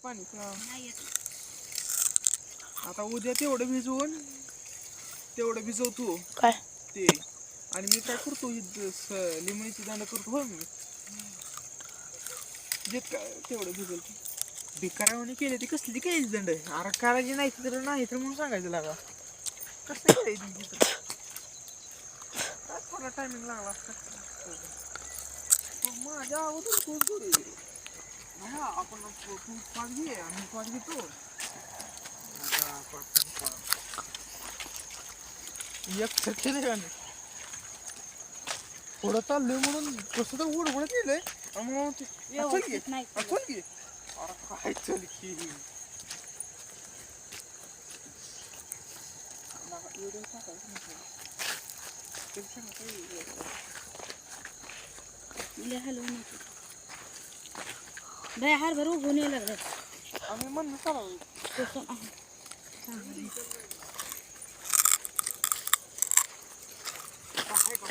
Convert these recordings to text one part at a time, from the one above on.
पाणी नाही येत. आता उद्या तेवढं भिजवतो काय ते. आणि मी काय करतो लिंबणीची दांड करतो हो मी जेत काय तेवढं भिजल भिकारावाने केले ती कसली केली दंड अरे करायची नाही तर म्हणून सांगायचं लागा कसं करायची तर काय थोडा टायमिंग लागला असता माझ्या अगोदर थोडी आपण तू पाच घे आणि पाच घेतो एक केले का नाही थोडं चाललंय म्हणून कसं तर उडवडत गेलंय म्हणून व्यवस्थित नाही केलं. चल की अरे काय चल की व्हिडिओ टाकायचं लय हलवू नको. बाय हरभर उगवून यायला लागलं. आम्ही म्हणलं चला तसं आहे का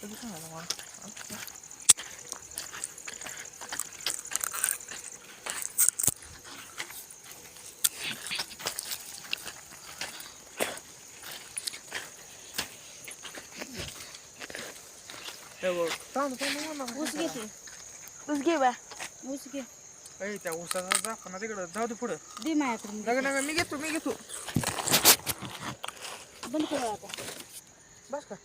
कधी सांगायला मला ऊस घेते. ऊस घे बा ऊस घे. त्या ऊसाचा दाखवणार तिकडं जाऊ दे पुढं दे माझ्याकडून. नका नका मी घेतो बंद करू आता. बस का